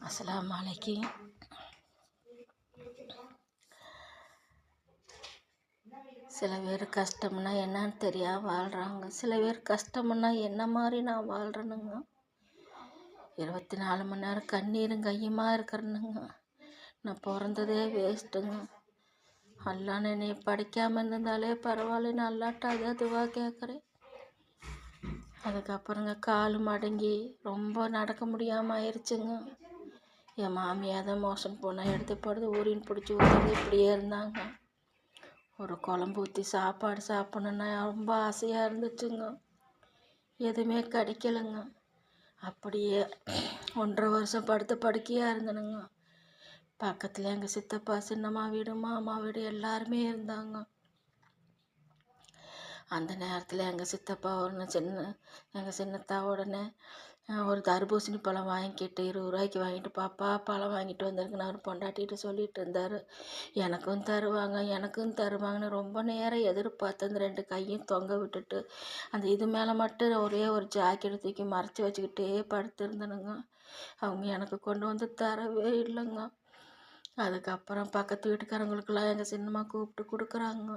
அஸ்ஸலாமு அலைக்கும். சில பேர் கஷ்டம்னா என்னன்னு தெரியாம வாழ்கிறாங்க. சில பேர் கஷ்டம்னா என்ன மாதிரி நான் வாழ்கிறேனுங்க. 24 மணி நேரம் கண்ணீரும் கையுமா இருக்கிறேனுங்க. நான் பிறந்ததே வேஸ்ட்டுங்க. அல்லாஹ் என்னை படிக்காமல் இருந்தாலே பரவாயில்ல, அல்லாட்ட அதுவாக கேட்குறேன். அதுக்கப்புறங்க கால் மடங்கி ரொம்ப நடக்க முடியாமல் ஆயிடுச்சுங்க. என் மாமியார் தான் மோஷன் போனால் எடுத்து போடுறது, ஊரின் பிடிச்சி ஊற்றுறது, இப்படியே இருந்தாங்க. ஒரு குழம்பு ஊற்றி சாப்பாடு சாப்பிட்ணுன்னா ரொம்ப ஆசையாக இருந்துச்சுங்க. எதுவுமே கிடைக்கலைங்க. அப்படியே 1.5 வருஷம் படுத்த படுக்கையாக இருந்தனுங்க. பக்கத்தில் எங்கள் சித்தப்பா, சின்னம்மா வீடு, மாமா வீடு எல்லாருமே இருந்தாங்க. அந்த நேரத்தில் எங்கள் சித்தப்பா எங்கள் சின்னத்தா உடனே ஒரு தர்பூசணி பழம் வாங்கிட்டு 20 ரூபாய்க்கு வாங்கிட்டு, பாப்பா பழம் வாங்கிட்டு வந்திருக்குன்னு அவர் பொண்டாட்டிகிட்ட சொல்லிட்டு இருந்தார். எனக்கும் தருவாங்கன்னு ரொம்ப நேரம் எதிர்பார்த்து அந்த 2 கையும் தொங்க விட்டுட்டு அந்த இது மேலே மட்டும் ஒரே ஒரு ஜாக்கெட் தூக்கி மறைச்சி வச்சுக்கிட்டே படுத்துருந்தனுங்க. அவங்க எனக்கு கொண்டு வந்து தரவே இல்லைங்க. அதுக்கப்புறம் பக்கத்து வீட்டுக்காரங்களுக்கெல்லாம் எங்கள் சின்னம்மா கூப்பிட்டு கொடுக்குறாங்க.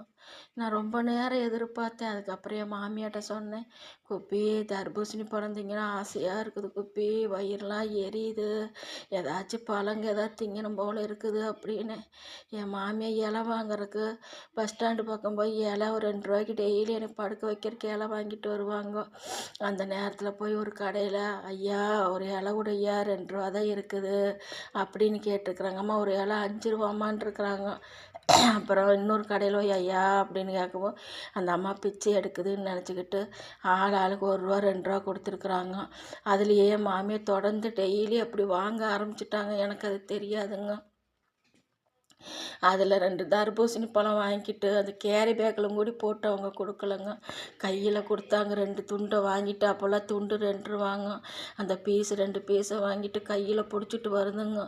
நான் ரொம்ப நேரம் எதிர்பார்த்தேன். அதுக்கப்புறம் என் மாமியாட்ட சொன்னேன், குப்பி தர்பூசணி பழம் திங்கினா ஆசையாக இருக்குது குப்பி, வயிறுலாம் எரியுது, ஏதாச்சும் பழங்க ஏதாவது திங்கணும் போல் இருக்குது அப்படின்னு. என் மாமியார் இலை வாங்குறதுக்கு பஸ் ஸ்டாண்டு பக்கம் போய் இலை ஒரு 2 ரூபாய்க்கு டெய்லி எனக்கு படுக்க வைக்கிறதுக்கு இலை வாங்கிட்டு வருவாங்க. அந்த நேரத்தில் போய் ஒரு கடையில், ஐயா ஒரு இலை உடையா 2 ரூபா தான் இருக்குது அப்படின்னு கேட்டுருக்குறாங்க. அம்மா ஒரு இலை 5 ரூபாமான் இருக்கிறாங்க. அப்புறம் இன்னொரு கடையில் போய் ஐயா அப்படின்னு கேட்கவும் அந்த அம்மா பிச்சை எடுக்குதுன்னு நினச்சிக்கிட்டு ஆளுக்கு 1 ரூபா 2 ரூபா கொடுத்துருக்குறாங்க. அதுலேயே மாமியார் தொடர்ந்து டெய்லி அப்படி வாங்க ஆரம்பிச்சிட்டாங்க. எனக்கு அது தெரியாதுங்க. அதில் 2 தர்பூசணி பழம் வாங்கிட்டு அந்த கேரி பேக்கில் மூடி போட்டு அவங்க கொடுக்கலங்க. கையில் கொடுத்தாங்க. 2 துண்டை வாங்கிட்டு, அப்போல்லாம் துண்டு 2 ரூபாங்க. அந்த 2 பீஸை வாங்கிட்டு கையில் பிடிச்சிட்டு வருதுங்க.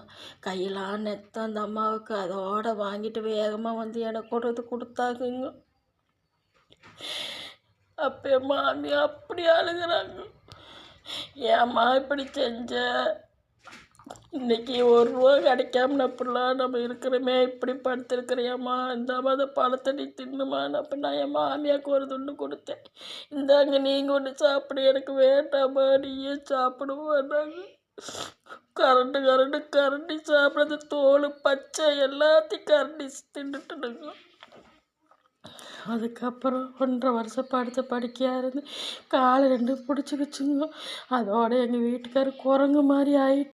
கையெல்லாம் நெத்தம் அந்த அம்மாவுக்கு. அதோடு வாங்கிட்டு வேகமாக வந்து எனக்கு கொடுத்தாக்குங்க. அப்போ என் மாமியார் அப்படி அழுகிறாங்க, ஏம்மா இப்படி செஞ்ச, இன்றைக்கி 1 ரூபா கிடைக்காம அப்படிலாம் நம்ம இருக்கிறோமே, இப்படி படுத்துருக்குறியாம்மா, இந்தாம்மா அந்த பழத்தை நீ தின்னுமான்னு. அப்போ நான் என் மாமியாருக்கு ஒரு துண்டு கொடுத்தேன். இந்தாங்க நீங்கள் ஒன்று சாப்பிடு, எனக்கு வேண்டாம்மா நீயே சாப்பிடுவான்னாங்க. கரண்டி சாப்பிட்றது, தோல் பச்சை எல்லாத்தையும் கரண்டி தின்னுட்டுனுங்க. அதுக்கப்புறம் 1.5 வருஷம் படுத்த படுக்கையாக இருந்து காலை 2 பிடிச்சிக்கிச்சுங்க. அதோட எங்கள் வீட்டுக்காரர் குரங்கு மாதிரி ஆயிட்டு